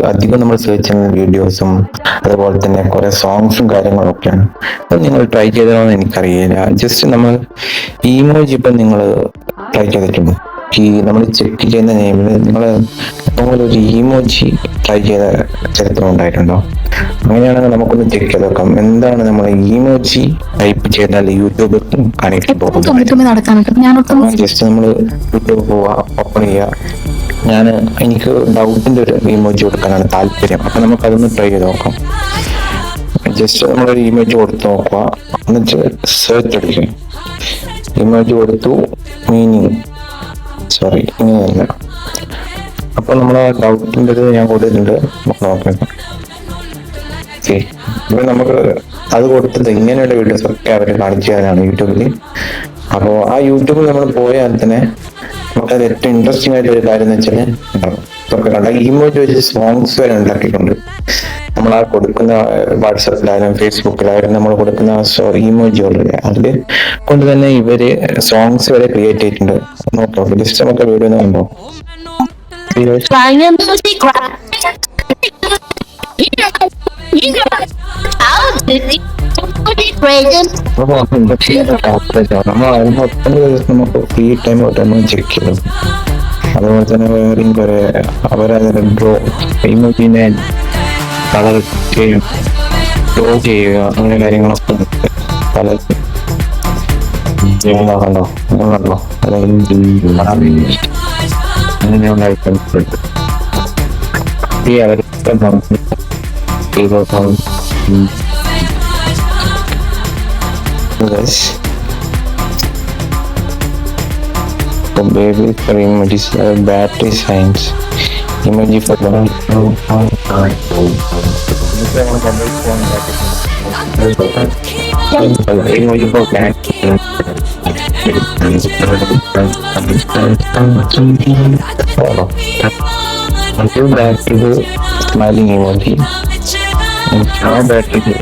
അധികം നമ്മൾ സെർച്ച് ചെയ്യുന്ന വീഡിയോസും അതുപോലെ തന്നെ കുറെ സോങ്സും കാര്യങ്ങളൊക്കെയാണ്. അത് നിങ്ങൾ ട്രൈ ചെയ്തതാണെന്ന് എനിക്കറിയില്ല. ജസ്റ്റ് നമ്മൾ ഇമോജി ഇപ്പം നിങ്ങൾ ട്രൈ ചെയ്തിട്ടുണ്ട്. ഈ നമ്മൾ ചെക്ക് ചെയ്യുന്ന നെയിമിൽ നിങ്ങൾ ഒരു ഇമോജി ട്രൈ ചെയ്ത ചരിത്രം ഉണ്ടായിട്ടുണ്ടോ? അങ്ങനെയാണെങ്കിൽ നമുക്കൊന്ന് ചെക്ക് ചെയ്ത് നോക്കാം എന്താണ് നമ്മൾ ഇമോജി ടൈപ്പ് ചെയ്താൽ യൂട്യൂബ് കണക്ട് പോകുന്നത്. ജസ്റ്റ് നമ്മൾ യൂട്യൂബ് പോവുക, ഓപ്പൺ ചെയ്യുക. എനിക്ക് ഡൗട്ടിന്റെ ഒരു ഇമോജി കൊടുക്കാനാണ് താല്പര്യം. അപ്പൊ നമുക്ക് അതൊന്ന് ട്രൈ ചെയ്ത് നോക്കാം. ജസ്റ്റ് നമ്മളൊരു ഇമേജ് കൊടുത്ത് നോക്കുക, എന്നിട്ട് സെർച്ച് അടിക്കുക. ഇമേജ് കൊടുത്തു, മീനിങ് ഇങ്ങനെയല്ല. അപ്പൊ നമ്മളെ ഡൗട്ടിൻ്റെ ഒരു ഞാൻ കൊടുത്തിട്ടുണ്ട്, നോക്കാം. ഇപ്പൊ നമുക്ക് അത് കൊടുത്തത് ഇങ്ങനെയുള്ള വീഡിയോസ് ഒക്കെ അവർ കാണിച്ചു തരാനാണ് യൂട്യൂബിൽ. അപ്പോൾ ആ യൂട്യൂബിൽ നമ്മൾ പോയാൽ തന്നെ നമുക്കത് ഏറ്റവും ഇൻട്രസ്റ്റിംഗ് ആയിട്ട് ഒരു കാര്യം എന്ന് വെച്ചാൽ ഇതൊക്കെ കണ്ട ഇമോജി വെച്ച് സോങ്സ് വരെ ഉണ്ടാക്കിയിട്ടുണ്ട്. നമ്മൾ ആ കൊടുക്കുന്ന വാട്സപ്പിലായാലും ഫേസ്ബുക്കിലായാലും നമ്മൾ കൊടുക്കുന്ന ഇമോജികളില്ലേ, അതിൽ കൊണ്ട് തന്നെ ഇവര് സോങ്സ് വരെ ക്രിയേറ്റ് ചെയ്തിട്ടുണ്ട്. നോക്കാം, ജസ്റ്റ് നമുക്ക് വീഡിയോ കണ്ടോ. നമുക്ക് ഫ്രീ ടൈം നമ്മൾ ചെക്ക് ചെയ്യും. അതുപോലെ തന്നെ വേറെയും കുറെ അവരതിനെ ഇമോജിനെ കളർ ചെയ്യും, ഡ്രോ ചെയ്യുക, അങ്ങനെ കാര്യങ്ങളൊക്കെ പല കണ്ടോ കണ്ടോ അങ്ങനെയുള്ള ഐറ്റംസ് അവരൊക്കെ baby for images, battery science, emoji for emoji for until back to the smiling emoji. Now back to the